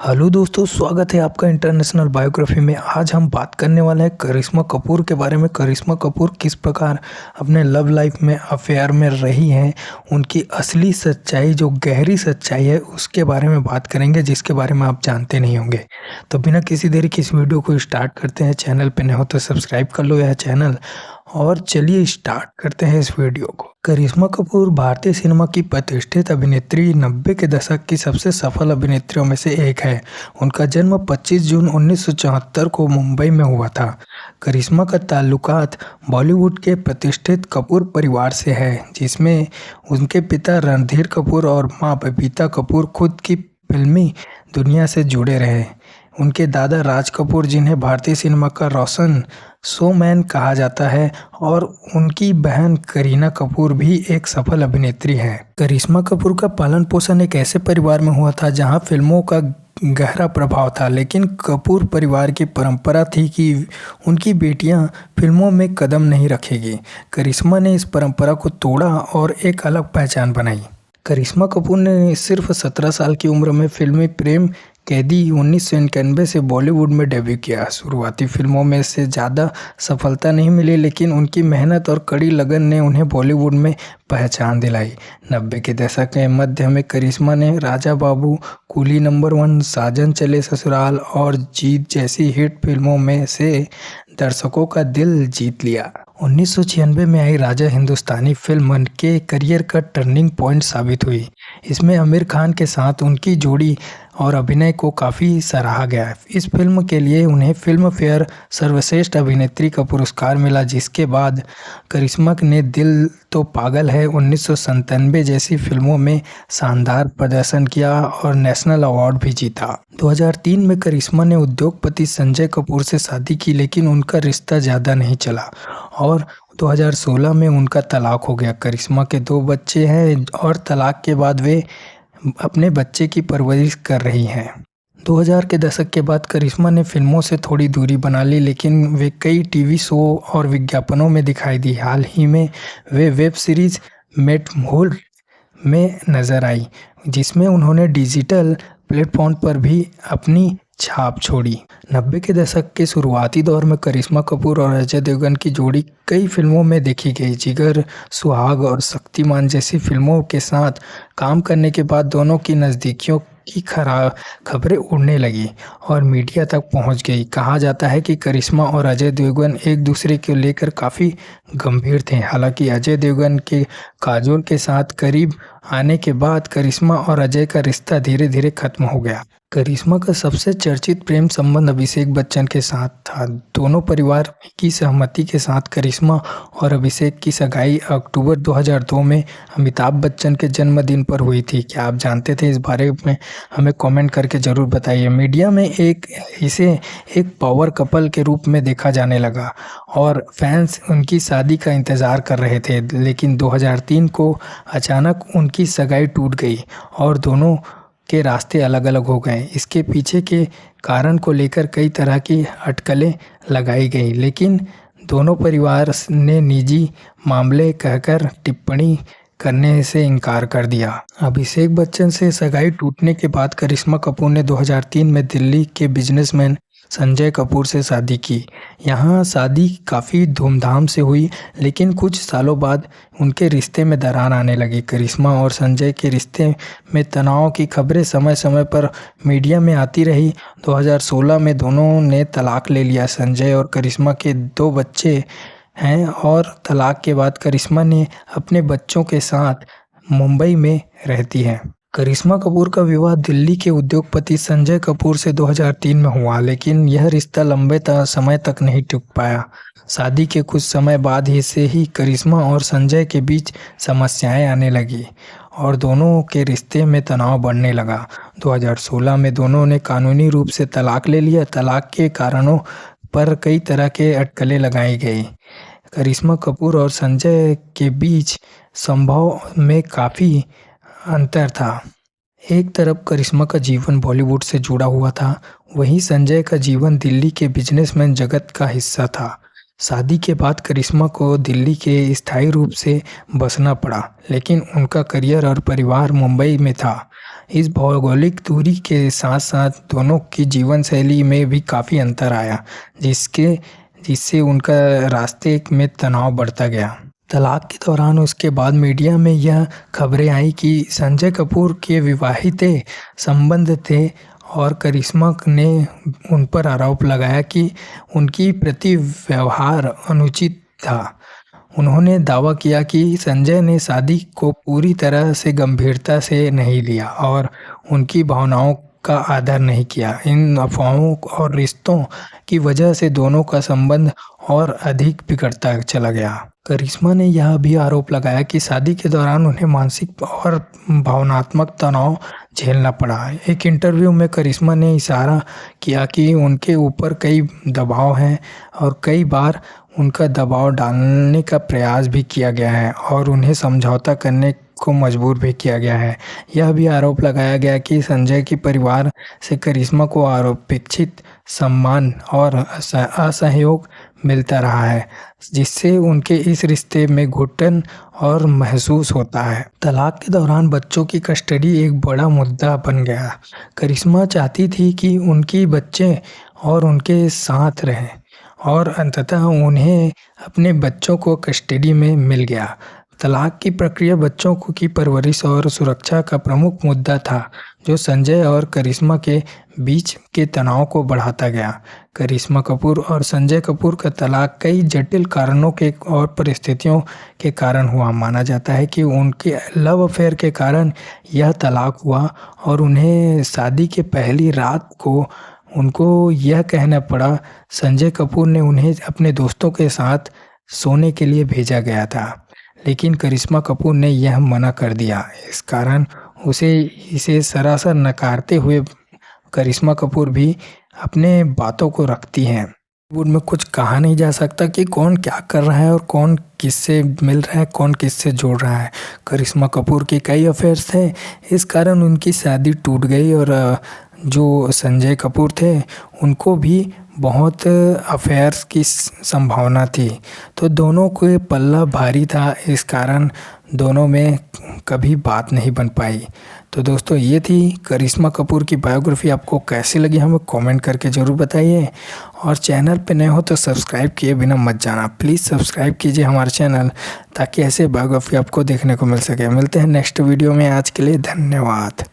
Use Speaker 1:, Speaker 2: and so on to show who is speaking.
Speaker 1: Hello दोस्तों, स्वागत है आपका इंटरनेशनल बायोग्राफी में। आज हम बात करने वाले हैं करिश्मा कपूर के बारे में। करिश्मा कपूर किस प्रकार अपने लव लाइफ में अफेयर में रही हैं, उनकी असली सच्चाई जो गहरी सच्चाई है उसके बारे में बात करेंगे, जिसके बारे में आप जानते नहीं होंगे। तो बिना किसी देरी की इस वीडियो को स्टार्ट करते हैं। चैनल पे नए हो तो सब्सक्राइब कर लो यह चैनल, और चलिए स्टार्ट करते हैं इस वीडियो को। करिश्मा कपूर भारतीय सिनेमा की प्रतिष्ठित अभिनेत्री, 90 के दशक की सबसे सफल अभिनेत्रियों में से एक है। उनका जन्म 25 जून 1974 को मुंबई में हुआ था। करिश्मा का ताल्लुकात बॉलीवुड के प्रतिष्ठित कपूर परिवार से है, जिसमें उनके पिता रणधीर कपूर और मां बबीता कपूर खुद की फिल्मी दुनिया से जुड़े रहे। उनके दादा राज कपूर, जिन्हें भारतीय सिनेमा का रोशन शोमैन कहा जाता है, और उनकी बहन करीना कपूर भी एक सफल अभिनेत्री हैं। करिश्मा कपूर का पालन पोषण एक ऐसे परिवार में हुआ था जहां फिल्मों का गहरा प्रभाव था, लेकिन कपूर परिवार की परंपरा थी कि उनकी बेटियां फिल्मों में कदम नहीं रखेगी। करिश्मा ने इस परंपरा को तोड़ा और एक अलग पहचान बनाई। करिश्मा कपूर ने सिर्फ 17 साल की उम्र में फिल्मी प्रेम कैदी 1991 से बॉलीवुड में डेब्यू किया। शुरुआती फिल्मों में से ज़्यादा सफलता नहीं मिली, लेकिन उनकी मेहनत और कड़ी लगन ने उन्हें बॉलीवुड में पहचान दिलाई। 90 के दशक के मध्य में करिश्मा ने राजा बाबू, कूली नंबर 1, साजन चले ससुराल और जीत जैसी हिट फिल्मों में से दर्शकों का दिल जीत लिया। 1996 में आई राजा हिंदुस्तानी फिल्म उनके करियर का टर्निंग पॉइंट साबित हुई। इसमें आमिर खान के साथ उनकी जोड़ी और अभिनय को काफ़ी सराहा गया। इस फिल्म के लिए उन्हें फिल्म फेयर सर्वश्रेष्ठ अभिनेत्री का पुरस्कार मिला, जिसके बाद करिश्मा ने दिल तो पागल है 1997 जैसी फिल्मों में शानदार प्रदर्शन किया और नेशनल अवार्ड भी जीता। 2003 में करिश्मा ने उद्योगपति संजय कपूर से शादी की, लेकिन उनका रिश्ता ज़्यादा नहीं चला और 2016 में उनका तलाक हो गया। करिश्मा के 2 बच्चे हैं और तलाक के बाद वे अपने बच्चे की परवरिश कर रही हैं। 2000 के दशक के बाद करिश्मा ने फिल्मों से थोड़ी दूरी बना ली, लेकिन वे कई टीवी शो और विज्ञापनों में दिखाई दी। हाल ही में वे वेब सीरीज मेट मोल में नजर आई, जिसमें उन्होंने डिजिटल प्लेटफॉर्म पर भी अपनी छाप छोड़ी। 90 के दशक के शुरुआती दौर में करिश्मा कपूर और अजय देवगन की जोड़ी कई फिल्मों में देखी गई। जिगर, सुहाग और शक्तिमान जैसी फिल्मों के साथ काम करने के बाद दोनों की नज़दीकियों की खबरें उड़ने लगी और मीडिया तक पहुंच गई। कहा जाता है कि करिश्मा और अजय देवगन एक दूसरे को लेकर काफ़ी गंभीर थे। हालांकि अजय देवगन के काजोल के साथ करीब आने के बाद करिश्मा और अजय का रिश्ता धीरे धीरे खत्म हो गया। करिश्मा का सबसे चर्चित प्रेम संबंध अभिषेक बच्चन के साथ था। दोनों परिवार की सहमति के साथ करिश्मा और अभिषेक की सगाई अक्टूबर 2002 में अमिताभ बच्चन के जन्मदिन पर हुई थी। क्या आप जानते थे? इस बारे में हमें कमेंट करके ज़रूर बताइए। मीडिया में इसे एक पावर कपल के रूप में देखा जाने लगा और फैंस उनकी शादी का इंतज़ार कर रहे थे, लेकिन 2003 को अचानक उनकी सगाई टूट गई और दोनों के रास्ते अलग अलग हो गए। इसके पीछे के कारण को लेकर कई तरह की अटकलें लगाई गई, लेकिन दोनों परिवार ने निजी मामले कहकर टिप्पणी करने से इनकार कर दिया। अभिषेक बच्चन से सगाई टूटने के बाद करिश्मा कपूर ने 2003 में दिल्ली के बिजनेसमैन संजय कपूर से शादी की। यहाँ शादी काफ़ी धूमधाम से हुई, लेकिन कुछ सालों बाद उनके रिश्ते में दरार आने लगी। करिश्मा और संजय के रिश्ते में तनाव की खबरें समय समय पर मीडिया में आती रही। 2016 में दोनों ने तलाक ले लिया। संजय और करिश्मा के 2 बच्चे हैं और तलाक के बाद करिश्मा ने अपने बच्चों के साथ मुंबई में रहती हैं। करिश्मा कपूर का विवाह दिल्ली के उद्योगपति संजय कपूर से 2003 में हुआ, लेकिन यह रिश्ता लंबे समय तक नहीं टिक पाया। शादी के कुछ समय बाद ही से ही करिश्मा और संजय के बीच समस्याएं आने लगी और दोनों के रिश्ते में तनाव बढ़ने लगा। 2016 में दोनों ने कानूनी रूप से तलाक ले लिया। तलाक के कारणों पर कई तरह के अटकलें लगाई गई। करिश्मा कपूर और संजय के बीच संभव में काफ़ी अंतर था। एक तरफ करिश्मा का जीवन बॉलीवुड से जुड़ा हुआ था, वहीं संजय का जीवन दिल्ली के बिजनेसमैन जगत का हिस्सा था। शादी के बाद करिश्मा को दिल्ली के स्थायी रूप से बसना पड़ा, लेकिन उनका करियर और परिवार मुंबई में था। इस भौगोलिक दूरी के साथ साथ दोनों की जीवन शैली में भी काफ़ी अंतर आया, जिससे उनका रास्ते में तनाव बढ़ता गया। तलाक के दौरान उसके बाद मीडिया में यह खबरें आई कि संजय कपूर के विवाहित संबंध थे और करिश्मा ने उन पर आरोप लगाया कि उनकी प्रति व्यवहार अनुचित था। उन्होंने दावा किया कि संजय ने शादी को पूरी तरह से गंभीरता से नहीं लिया और उनकी भावनाओं का आदर नहीं किया। इन अफवाहों और रिश्तों की वजह से दोनों का संबंध और अधिक बिगड़ता चला गया। करिश्मा ने यह भी आरोप लगाया कि शादी के दौरान उन्हें मानसिक और भावनात्मक तनाव झेलना पड़ा। एक इंटरव्यू में करिश्मा ने इशारा किया कि उनके ऊपर कई दबाव हैं और कई बार उनका दबाव डालने का प्रयास भी किया गया है और उन्हें समझौता करने को मजबूर भी किया गया है। यह भी आरोप लगाया गया कि संजय के परिवार से करिश्मा को अपेक्षित सम्मान और असहयोग मिलता रहा है, जिससे उनके इस रिश्ते में घुटन और महसूस होता है। तलाक के दौरान बच्चों की कस्टडी एक बड़ा मुद्दा बन गया। करिश्मा चाहती थी कि उनके बच्चे और उनके साथ रहें और अंततः उन्हें अपने बच्चों को कस्टडी में मिल गया। तलाक की प्रक्रिया बच्चों की परवरिश और सुरक्षा का प्रमुख मुद्दा था, जो संजय और करिश्मा के बीच के तनाव को बढ़ाता गया। करिश्मा कपूर और संजय कपूर का तलाक कई जटिल कारणों के और परिस्थितियों के कारण हुआ। माना जाता है कि उनके लव अफेयर के कारण यह तलाक हुआ और उन्हें शादी के पहली रात को उनको यह कहना पड़ा। संजय कपूर ने उन्हें अपने दोस्तों के साथ सोने के लिए भेजा गया था, लेकिन करिश्मा कपूर ने यह मना कर दिया। इस कारण इसे सरासर नकारते हुए करिश्मा कपूर भी अपने बातों को रखती हैं। बॉलीवुड में कुछ कहा नहीं जा सकता कि कौन क्या कर रहा है और कौन किससे मिल रहा है, कौन किससे जोड़ रहा है। करिश्मा कपूर के कई अफेयर्स थे, इस कारण उनकी शादी टूट गई और जो संजय कपूर थे उनको भी बहुत अफेयर्स की संभावना थी, तो दोनों को पल्ला भारी था। इस कारण दोनों में कभी बात नहीं बन पाई। तो दोस्तों, ये थी करिश्मा कपूर की बायोग्राफी। आपको कैसी लगी हमें कमेंट करके ज़रूर बताइए और चैनल पे नए हो तो सब्सक्राइब किए बिना मत जाना। प्लीज़ सब्सक्राइब कीजिए हमारे चैनल, ताकि ऐसे बायोग्राफी आपको देखने को मिल सके। मिलते हैं नेक्स्ट वीडियो में। आज के लिए धन्यवाद।